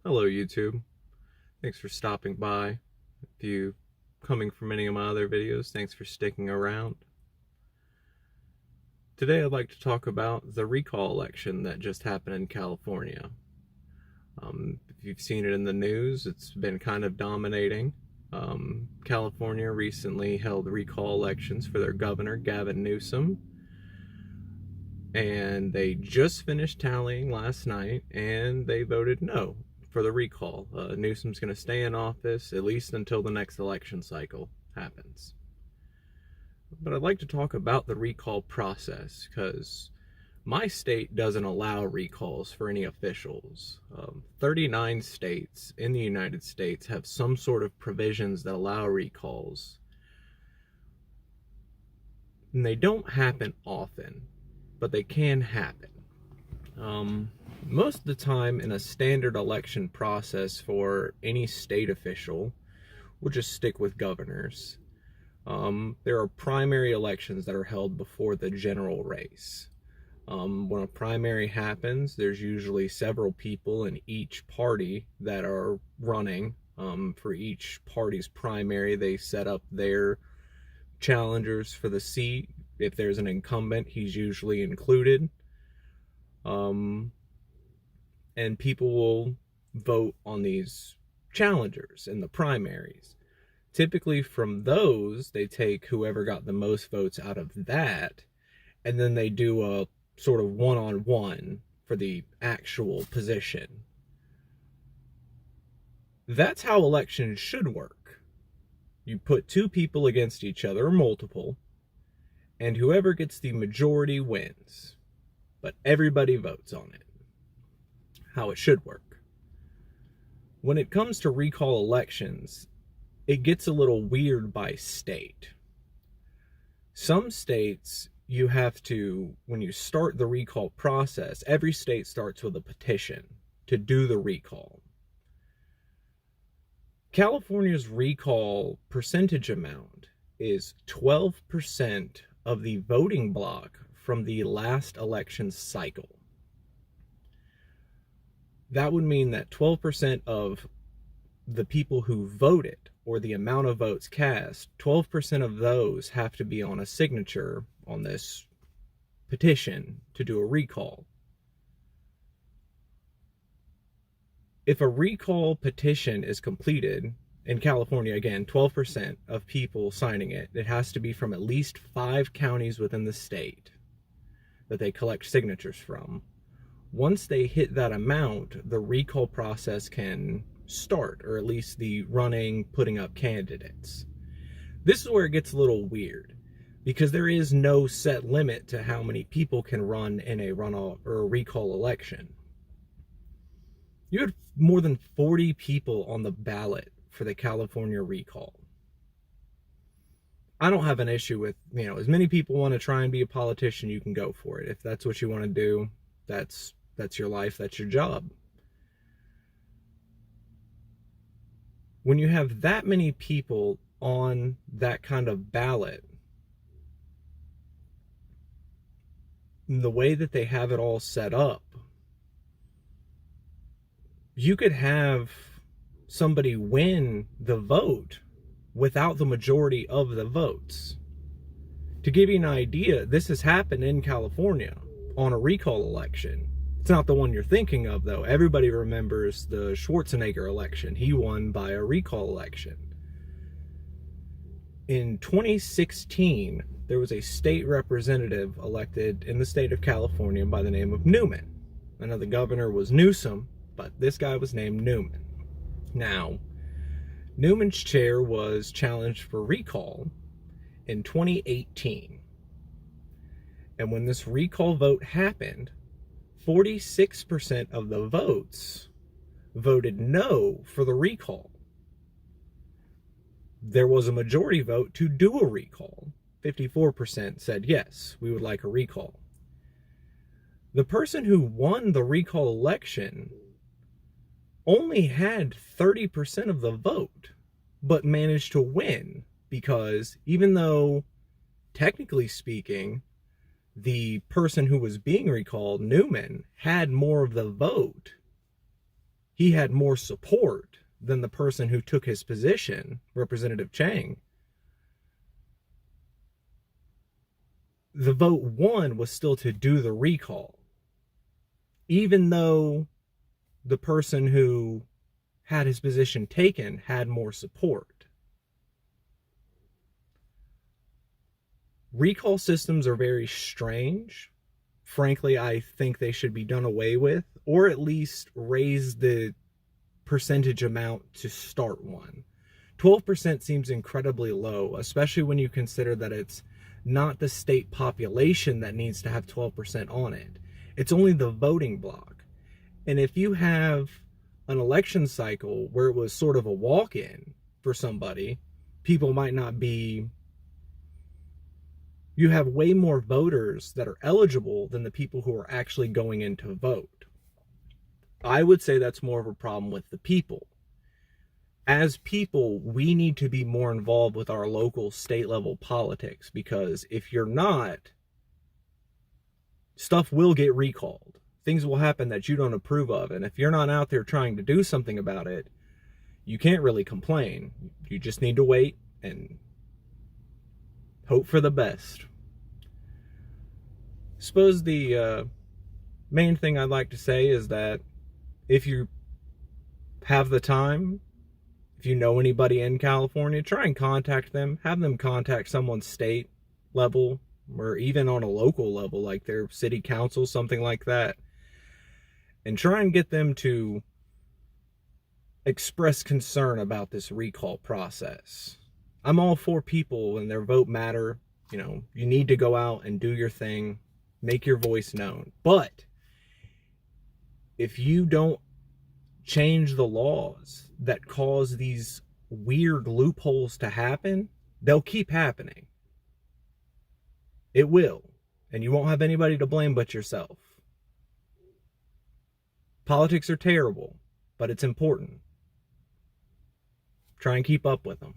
Hello YouTube. Thanks for stopping by. If you coming from any of my other videos, thanks for sticking around. Today I'd like to talk about the recall election that just happened in California. If you've seen it in the news, it's been kind of dominating. California recently held recall elections for their governor, Gavin Newsom, and they just finished tallying last night, and they voted no for the recall. Newsom's going to stay in office at least until the next election cycle happens. But I'd like to talk about the recall process because my state doesn't allow recalls for any officials. 39 states in the United States have some sort of provisions that allow recalls. And they don't happen often, but they can happen. Most of the time in a standard election process for any state official, we'll just stick with governors. There are primary elections that are held before the general race. When a primary happens, there's usually several people in each party that are running. For each party's primary, they set up their challengers for the seat. If there's an incumbent, he's usually included. And people will vote on these challengers in the primaries. Typically from those, they take whoever got the most votes out of that, and then they do a sort of one-on-one for the actual position. That's how elections should work. You put two people against each other, or multiple, and whoever gets the majority wins. But everybody votes on it. How it should work. When it comes to recall elections, it gets a little weird by state. Some states, you have to, when you start the recall process, every state starts with a petition to do the recall. California's recall percentage amount is 12% of the voting bloc from the last election cycle. That would mean that 12% of the people who voted, or the amount of votes cast, 12% of those have to be on a signature on this petition to do a recall. If a recall petition is completed, in California, again, 12% of people signing it, it has to be from at least 5 counties within the state that they collect signatures from. Once they hit that amount, the recall process can start, or at least the running, putting up candidates. This is where it gets a little weird, because there is no set limit to how many people can run in a runoff or a recall election. You had more than 40 people on the ballot for the California recall. I don't have an issue with, as many people want to try and be a politician, you can go for it. If that's what you want to do, that's your life, that's your job. When you have that many people on that kind of ballot, the way that they have it all set up, you could have somebody win the vote without the majority of the votes. To give you an idea, this has happened in California on a recall election. It's not the one you're thinking of, though. Everybody remembers the Schwarzenegger election. He won by a recall election. In 2016, there was a state representative elected in the state of California by the name of Newman. I know the governor was Newsom, but this guy was named Newman. Now, Newman's chair was challenged for recall in 2018. And when this recall vote happened, 46% of the votes voted no for the recall. There was a majority vote to do a recall. 54% said yes, we would like a recall. The person who won the recall election only had 30% of the vote, but managed to win because even though, technically speaking, the person who was being recalled, Newman, had more of the vote, he had more support than the person who took his position, Representative Chang, the vote won was still to do the recall. Even though the person who had his position taken had more support. Recall systems are very strange. Frankly, I think they should be done away with, or at least raise the percentage amount to start one. 12% seems incredibly low, especially when you consider that it's not the state population that needs to have 12% on it. It's only the voting block. And if you have an election cycle where it was sort of a walk-in for somebody, people might not be... You have way more voters that are eligible than the people who are actually going in to vote. I would say that's more of a problem with the people. As people, we need to be more involved with our local, state level politics, because if you're not, stuff will get recalled. Things will happen that you don't approve of. And if you're not out there trying to do something about it, you can't really complain. You just need to wait and hope for the best. Suppose the main thing I'd like to say is that if you have the time, if you know anybody in California, try and contact them. Have them contact someone state level or even on a local level, like their city council, something like that. And try and get them to express concern about this recall process. I'm all for people and their vote matter. You know, you need to go out and do your thing, make your voice known. But if you don't change the laws that cause these weird loopholes to happen, they'll keep happening. It will. And you won't have anybody to blame but yourself. Politics are terrible, but it's important. Try and keep up with them.